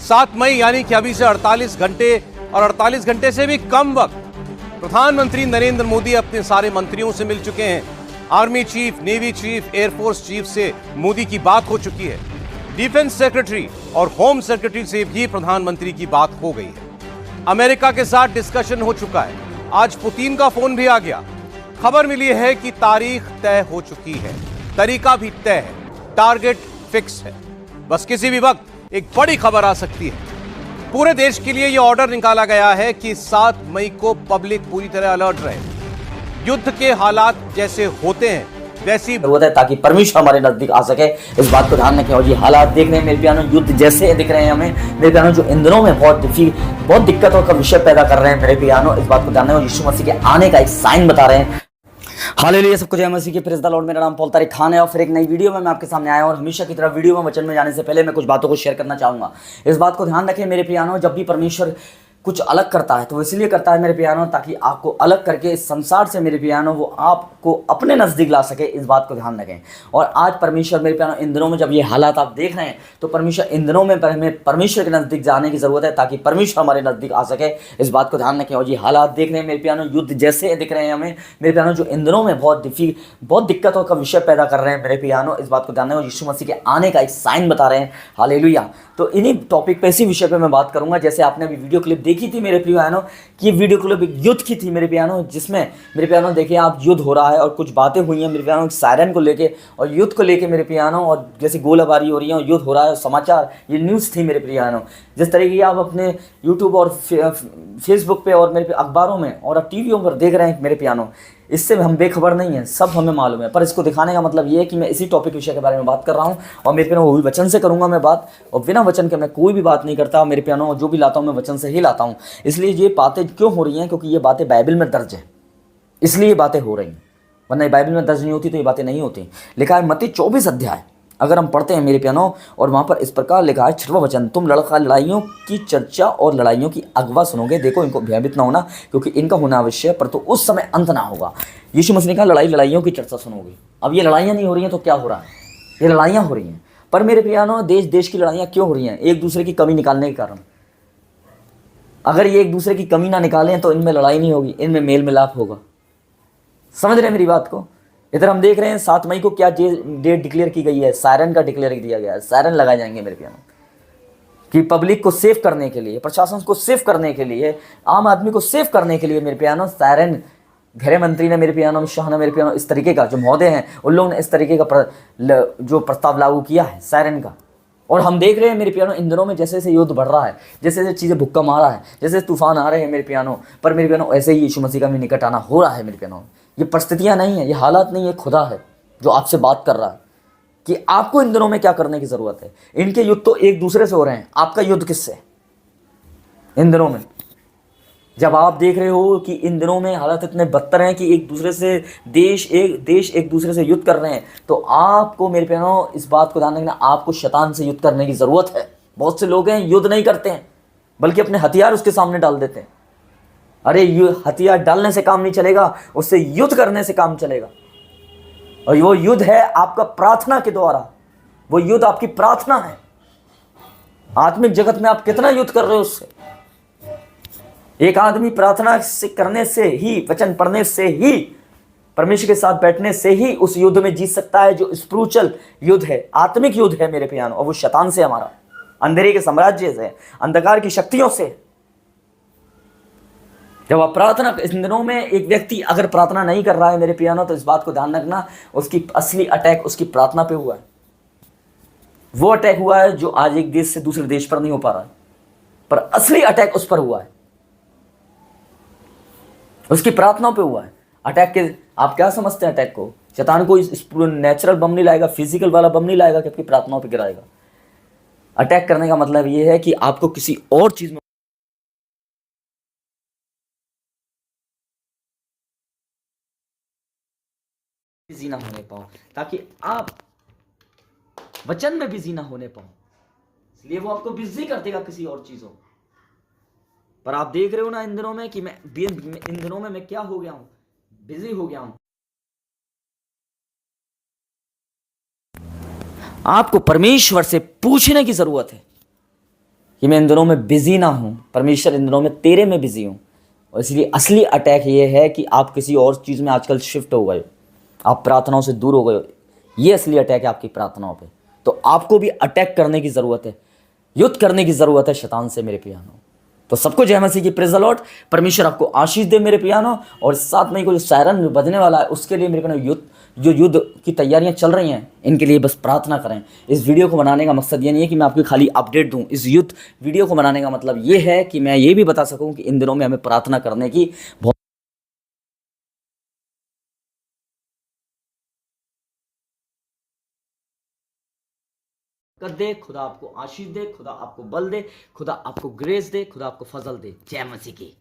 7 मई यानी कि अभी से 48 घंटे और 48 घंटे से भी कम वक्त प्रधानमंत्री नरेंद्र मोदी अपने सारे मंत्रियों से मिल चुके हैं। Army chief, navy chief, air force chief से मोदी की बात हो चुकी है। डिफेंस सेक्रेटरी और होम सेक्रेटरी से भी प्रधानमंत्री की बात हो गई है। अमेरिका के साथ डिस्कशन हो चुका है। आज पुतिन का फोन भी आ गया। खबर मिली है कि तारीख तय हो चुकी है, तरीका भी तय है, टारगेट फिक्स है। बस किसी भी वक्त एक बड़ी खबर आ सकती है। पूरे देश के लिए यह ऑर्डर निकाला गया है कि 7 मई को पब्लिक पूरी तरह अलर्ट रहे। युद्ध के हालात जैसे होते हैं वैसी जरूरत है ताकि परमेश्वर हमारे नजदीक आ सके। इस बात को ध्यान रखें। और ये हालात देख रहे हैं मेरे प्यारों, युद्ध जैसे दिख रहे हैं हमें मेरे प्यारों, जो इन दिनों में बहुत दिक्कतों का विषय पैदा कर रहे हैं मेरे प्यारों। इस बात को ध्यान रखें। यीशु मसीह के आने का एक साइन बता रहे हैं। हालेलुया, सबको जय मसीह की, प्रेज़ द लॉर्ड। मेरा नाम पॉल तारिक खान है और फिर एक नई वीडियो में मैं आपके सामने आया हूं। और हमेशा की तरह वीडियो में वचन में जाने से पहले मैं कुछ बातों को शेयर करना चाहूंगा। इस बात को ध्यान रखें मेरे प्यारों, जब भी परमेश्वर कुछ अलग करता है तो वो इसलिए करता है मेरे प्यारों, ताकि आपको अलग करके इस संसार से मेरे प्यारों वो आपको अपने नज़दीक ला सके। इस बात को ध्यान रखें। और आज परमेश्वर मेरे प्यारों इन दिनों में जब ये हालात आप देख रहे हैं तो परमेश्वर इन दिनों में हमें परमेश्वर के नज़दीक जाने की ज़रूरत है ताकि परमेश्वर हमारे नज़दीक आ सके। इस बात को ध्यान रखें। और ये हालात देख रहे हैं मेरे प्यारों, युद्ध जैसे दिख रहे हैं हमें मेरे प्यारों, जो इन दिनों में बहुत दिक्कतों का विषय पैदा कर रहे हैं मेरे प्यारों। इस बात को ध्यान रखें। यीशु मसीह के आने का एक साइन बता रहे हैं। हालेलुया। तो इन्हीं टॉपिक पे, इसी विषय पे मैं बात करूंगा। जैसे आपने अभी वीडियो क्लिप देखी थी मेरे प्यारों, कि वीडियो क्लिप युद्ध की थी मेरे प्यारों, जिसमें मेरे प्यारों देखिए आप युद्ध हो रहा है और कुछ बातें हुई हैं मेरे प्यारों सायरन को लेके और युद्ध को लेके मेरे प्यारों, और जैसे गोलाबारी हो रही है और युद्ध हो रहा है। समाचार ये न्यूज़ थी मेरे प्यारों। जिस तरीके की आप अपने यूट्यूब और फेसबुक पे और मेरे अखबारों में और अब टीवियों पर देख रहे हैं मेरे प्यारों, इससे हम बेखबर नहीं हैं, सब हमें मालूम है। पर इसको दिखाने का मतलब ये है कि मैं इसी टॉपिक विषय के बारे में बात कर रहा हूँ और मेरे प्यारों वो भी वचन से करूँगा मैं बात, और बिना वचन के मैं कोई भी बात नहीं करता मेरे प्यारों। जो भी लाता हूँ मैं वचन से ही लाता हूँ। इसलिए ये बातें क्यों हो रही हैं, क्योंकि ये बातें बाइबल में दर्ज है, इसलिए ये बातें हो रही हैं। वरना बाइबल में दर्ज नहीं होती तो ये बातें नहीं होती। लिखा है मत्ती 24 अध्याय, अगर हम पढ़ते हैं मेरे प्यारों, और वहाँ पर इस प्रकार लिखा है 6वां वचन, तुम लड़ाइयों की चर्चा और लड़ाइयों की अगवा सुनोगे। देखो, इनको भयभीत ना होना, क्योंकि इनका होना आवश्यक है, पर तो उस समय अंत ना होगा। यीशु मसीह ने कहा लड़ाइयों की चर्चा सुनोगे। अब ये लड़ाइयाँ नहीं हो रही हैं तो क्या हो रहा है? ये लड़ाइयाँ हो रही हैं। पर मेरे प्यारों, देश की लड़ाइयाँ क्यों हो रही हैं? एक दूसरे की कमी निकालने के कारण। अगर ये एक दूसरे की कमी ना निकालें तो इनमें लड़ाई नहीं होगी, इनमें मेल मिलाप होगा। समझ रहे हैं मेरी बात को? इधर हम देख रहे हैं 7 मई को क्या डेट डिक्लेयर की गई है, सायरन का डिक्लेयर किया गया है। सायरन लगाए जाएंगे मेरे प्यारों, कि पब्लिक को सेव करने के लिए, प्रशासन को सेव करने के लिए, आम आदमी को सेव करने के लिए मेरे प्यारों सायरन, गृह मंत्री ने मेरे प्यारों, शाह ने मेरे प्यारों, इस तरीके का जो महोदय हैं उन लोगों ने इस तरीके का जो प्रस्ताव लागू किया है सायरन का। और हम देख रहे हैं मेरे प्यारों इन दिनों में जैसे जैसे युद्ध बढ़ रहा है, जैसे जैसे चीज़ें भुक्का मार रहा है, जैसे तूफान आ रहे हैं मेरे प्यारों, पर मेरे प्यारों ऐसे ही यीशु मसीह का भी निकट आना हो रहा है मेरे प्यारों। ये परिस्थितियाँ नहीं है, ये हालात नहीं है, खुदा है जो आपसे बात कर रहा है कि आपको इन दिनों में क्या करने की ज़रूरत है। इनके युद्ध तो एक दूसरे से हो रहे हैं, आपका युद्ध किससे? इन दिनों में जब आप देख रहे हो कि इन दिनों में हालात इतने बदतर हैं कि एक दूसरे से देश एक दूसरे से युद्ध कर रहे हैं, तो आपको मेरे प्यारों इस बात को ध्यान रखना, आपको शैतान से युद्ध करने की ज़रूरत है। बहुत से लोग हैं युद्ध नहीं करते हैं, बल्कि अपने हथियार उसके सामने डाल देते हैं। अरे हथियार डालने से काम नहीं चलेगा, उससे युद्ध करने से काम चलेगा। और वो युद्ध है आपका प्रार्थना के द्वारा, वो युद्ध आपकी प्रार्थना है। आत्मिक जगत में आप कितना युद्ध कर रहे हो उससे। एक आदमी प्रार्थना से करने से ही, वचन पढ़ने से ही, परमेश्वर के साथ बैठने से ही उस युद्ध में जीत सकता है, जो स्पिरिचुअल युद्ध है, आत्मिक युद्ध है मेरे प्यारों। और वो शैतान से, हमारा अंधेरे के साम्राज्य से, अंधकार की शक्तियों से। जब आप प्रार्थना, इन दिनों में एक व्यक्ति अगर प्रार्थना नहीं कर रहा है मेरे प्यारों, तो इस बात को ध्यान रखना, उसकी असली अटैक उसकी प्रार्थना पे हुआ है। वो अटैक हुआ है जो आज एक देश से दूसरे देश पर नहीं हो पा रहा है, पर असली अटैक उस पर हुआ है, उसकी प्रार्थनाओं पे हुआ है। अटैक के आप क्या समझते हैं? अटैक को शैतान को नेचुरल बम नहीं लाएगा, फिजिकल वाला बम नहीं लाएगा कि आपकी प्रार्थनाओं पे गिराएगा। अटैक करने का मतलब ये है कि आपको किसी और चीज में बिजी ना होने पाओ, ताकि आप वचन में बिजी ना होने पाओ। इसलिए वो आपको बिजी कर देगा किसी और चीजों। पर आप देख रहे हो ना इन दिनों में कि इन दिनों में मैं क्या हो गया हूं, बिजी हो गया हूं। आपको परमेश्वर से पूछने की जरूरत है कि मैं इन दिनों में बिजी ना हूँ, परमेश्वर इन दिनों में तेरे में बिजी हूँ। और इसलिए असली अटैक ये है कि आप किसी और चीज़ में आजकल शिफ्ट हो गए हो, आप प्रार्थनाओं से दूर हो गए हो। ये असली अटैक है आपकी प्रार्थनाओं पे। तो आपको भी अटैक करने की ज़रूरत है, युद्ध करने की ज़रूरत है शैतान से मेरे पियानो। तो सबको जय मसीह की, प्रेज़ द लॉर्ड। परमेश्वर आपको आशीष दे मेरे पियानो। और 7 मई को जो सायरन बजने वाला है उसके लिए मेरे पियानो युद्ध की तैयारियां चल रही हैं, इनके लिए बस प्रार्थना करें। इस वीडियो को बनाने का मकसद ये नहीं है कि मैं आपको खाली अपडेट दूं। इस युद्ध वीडियो को बनाने का मतलब ये है कि मैं ये भी बता सकूं कि इन दिनों में हमें प्रार्थना करने की बहुत दे, खुदा आपको आशीष दे, खुदा आपको बल दे, खुदा आपको ग्रेस दे, खुदा आपको फजल दे। जय मसीह की।